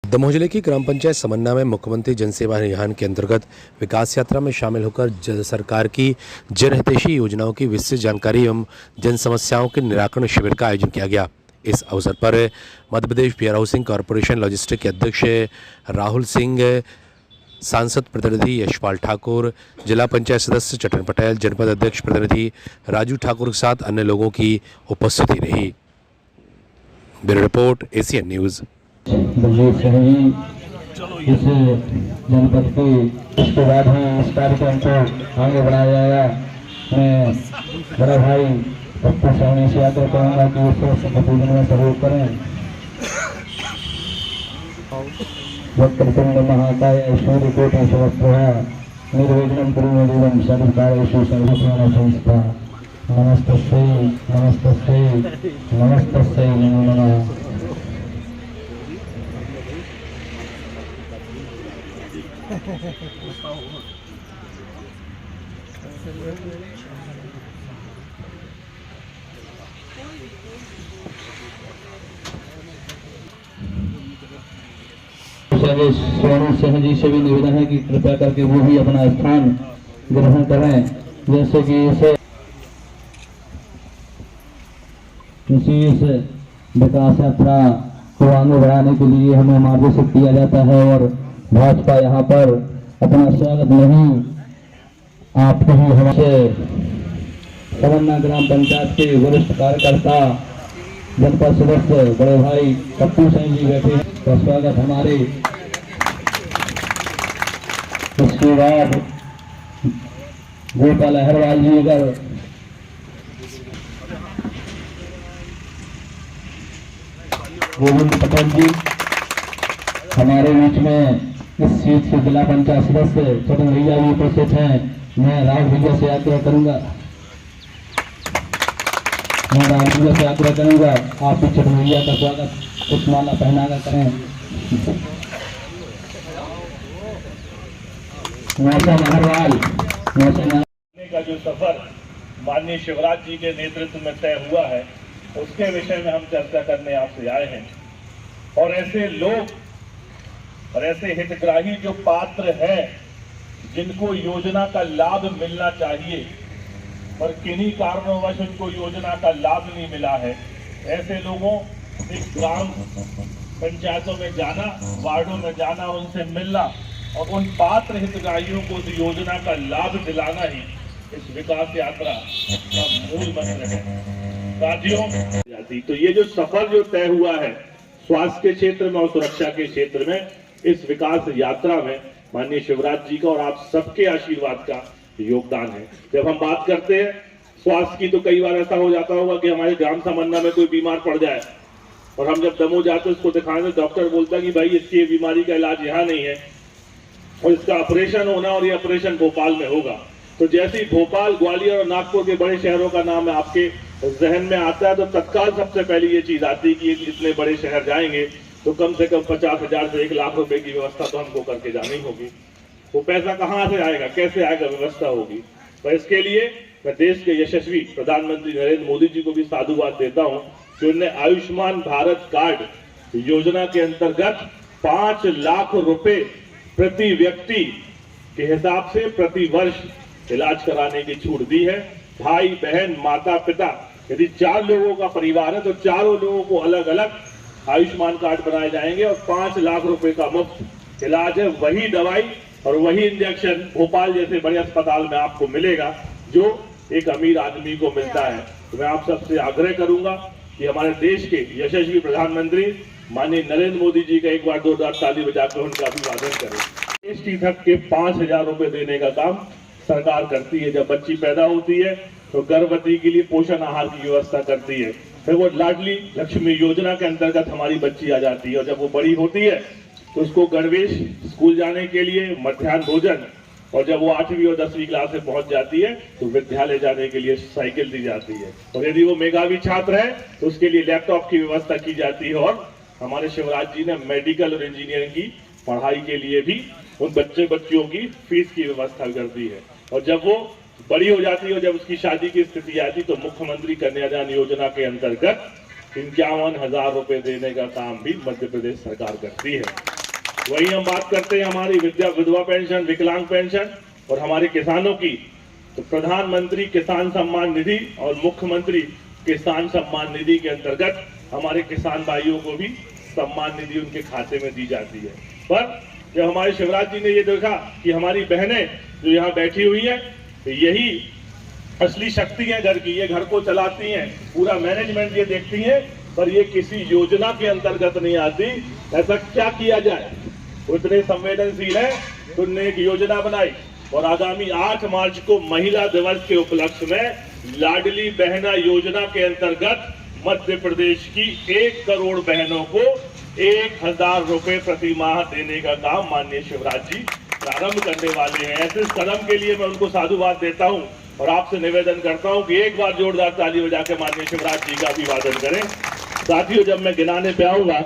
दमोह जिले की ग्राम पंचायत समन्ना में मुख्यमंत्री जनसेवा अभियान के अंतर्गत विकास यात्रा में शामिल होकर सरकार की जनहितैषी योजनाओं की विस्तृत जानकारी एवं जन समस्याओं के निराकरण शिविर का आयोजन किया गया। इस अवसर पर Madhya Pradesh where housing corporation logistic के अध्यक्ष राहुल सिंह, सांसद प्रतिनिधि यशपाल ठाकुर, जिला पंचायत सदस्य चटन पटेल, जनपद अध्यक्ष प्रतिनिधि राजू ठाकुर के साथ अन्य लोगों की उपस्थिति रही। Bureau report, Asian news. Baljeet Singh ji इस जनपद के इसके बाद ही इस कार्यक्रम को आगे बढ़ाया जाएगा। मैं बड़ा भाई पप्पू सावनी से आग्रह करूँगा कि इस पूजन में सहयोग करें। वक्रतुंड महाकाय सूर्यकोटि समप्रभा निर्विघ्नं कुरु मे देवं सर्वकार्येषु सर्वदा संस्था। नमस्तस्यै नमस्तस्यै नमस्तस्यै नमो नमः। सोनू सिंह जी से भी निवेदन है कि कृपया करके वो भी अपना स्थान ग्रहण करें। जैसे कि इस विकास यात्रा को आगे बढ़ाने के लिए हमें मार्गदर्शित किया जाता है और भाजपा यहाँ पर अपना स्वागत नहीं, आपको ही हमसे समन्ना ग्राम पंचायत के वरिष्ठ कार्यकर्ता जनपद सदस्य बड़े भाई पप्पू सिंह जी बैठे का स्वागत हमारे। इसके बाद गोपाल अहरवाल जी, अगर गोविंद पटेल जी हमारे बीच में इस सीट से जिला पंचायत सदस्य चटन भैया भी उपस्थित हैं। मैं राज भैया से आग्रह करूंगा आप भी चटन भैया का स्वागत कुछ माला पहनाकर करें। मौसम अहरवाल का जो सफर माननीय शिवराज जी के नेतृत्व में तय हुआ है उसके विषय में हम चर्चा करने आपसे आए हैं। और ऐसे लोग और ऐसे हितग्राही जो पात्र हैं जिनको योजना का लाभ मिलना चाहिए पर किन्हीं कारणोंवश उनको योजना का लाभ नहीं मिला है, ऐसे लोगों से ग्राम पंचायतों में जाना, वार्डों में जाना, उनसे मिलना और उन पात्र हितग्राहियों को उस योजना का लाभ दिलाना ही इस विकास यात्रा का मूल मंत्र है। साथियों, तो ये जो सफर जो तय हुआ है स्वास्थ्य के क्षेत्र में और सुरक्षा के क्षेत्र में, इस विकास यात्रा में माननीय शिवराज जी का और आप सबके आशीर्वाद का योगदान है। जब हम बात करते हैं स्वास्थ्य की तो कई बार ऐसा हो जाता होगा कि हमारे ग्राम समन्ना में कोई बीमार पड़ जाए और हम जब दमोह जाते उसको दिखाने तो डॉक्टर बोलता है कि भाई इसकी बीमारी का इलाज यहाँ नहीं है और इसका ऑपरेशन होना और ये ऑपरेशन भोपाल में होगा। तो जैसे ही भोपाल, ग्वालियर और नागपुर के बड़े शहरों का नाम आपके जहन में आता है तो तत्काल सबसे पहले ये चीज आती है कि इतने बड़े शहर जाएंगे तो कम से कम 50,000 से 1 लाख रुपए की व्यवस्था तो हमको करके जानी होगी। वो पैसा कहाँ से आएगा, कैसे आएगा, व्यवस्था होगी। तो इसके लिए मैं देश के यशस्वी प्रधानमंत्री नरेंद्र मोदी जी को भी साधुवाद देता हूँ कि उन्होंने आयुष्मान भारत कार्ड योजना के अंतर्गत 5 लाख रुपए प्रति व्यक्ति के हिसाब से प्रति वर्ष इलाज कराने की छूट दी है। भाई बहन माता पिता यदि 4 लोगों का परिवार है तो चारों लोगों को अलग अलग आयुष्मान कार्ड बनाए जाएंगे और 5 लाख रुपए का मुफ्त इलाज है। वही दवाई और वही इंजेक्शन भोपाल जैसे बड़े अस्पताल में आपको मिलेगा जो एक अमीर आदमी को मिलता है। तो मैं आप सबसे आग्रह करूंगा कि हमारे देश के यशस्वी प्रधानमंत्री माननीय नरेंद्र मोदी जी का एक बार 2 बार ताली बजाकर उनका अभिवादन करें। एसटी तक के 5,000 रुपए देने का काम सरकार करती है। जब बच्ची पैदा होती है तो गर्भवती के लिए पोषण आहार की व्यवस्था करती है। फिर वो लाडली लक्ष्मी योजना के अंतर्गत हमारी बच्ची आ जाती है और जब वो बड़ी होती है तो उसको गणवेश, स्कूल जाने के लिए मध्याह्न भोजन और जब वो 8वीं और 10वीं क्लास में पहुंच जाती है तो विद्यालय जाने के लिए साइकिल दी जाती है। और यदि वो मेधावी छात्र है तो उसके लिए लैपटॉप की व्यवस्था की जाती है। और हमारे शिवराज जी ने मेडिकल और इंजीनियरिंग की पढ़ाई के लिए भी उन बच्चियों की फीस की व्यवस्था कर दी है। और जब वो बड़ी हो जाती है और जब उसकी शादी की स्थिति आती तो मुख्यमंत्री कन्यादान योजना के अंतर्गत 51,000 रुपए देने का काम भी मध्य प्रदेश सरकार करती है। वही हम बात करते हैं हमारी विधवा पेंशन, विकलांग पेंशन और हमारे किसानों की, तो प्रधानमंत्री किसान सम्मान निधि और मुख्यमंत्री किसान सम्मान निधि के अंतर्गत हमारे किसान भाइयों को भी सम्मान निधि उनके खाते में दी जाती है। पर जब हमारे शिवराज जी ने ये देखा कि हमारी बहनें जो यहाँ बैठी हुई हैं, तो यही असली शक्ति है घर की, ये घर को चलाती हैं, पूरा मैनेजमेंट ये देखती हैं, पर ये किसी योजना के अंतर्गत नहीं आती। ऐसा क्या किया जाए, वो इतने संवेदनशील है तो उन्होंने एक योजना बनाई और आगामी 8 मार्च को महिला दिवस के उपलक्ष्य में लाडली बहना योजना के अंतर्गत मध्य प्रदेश की 1 करोड़ बहनों को 1000 रुपए प्रति माह देने का काम माननीय शिवराज जी प्रारंभ करने वाले हैं। ऐसे कदम के लिए मैं उनको साधुवाद देता हूं और आपसे निवेदन करता हूं कि एक बार जोरदार ताली बजा के माननीय शिवराज जी का अभिवादन करें। साथियों, जब मैं गिनाने पे आऊंगा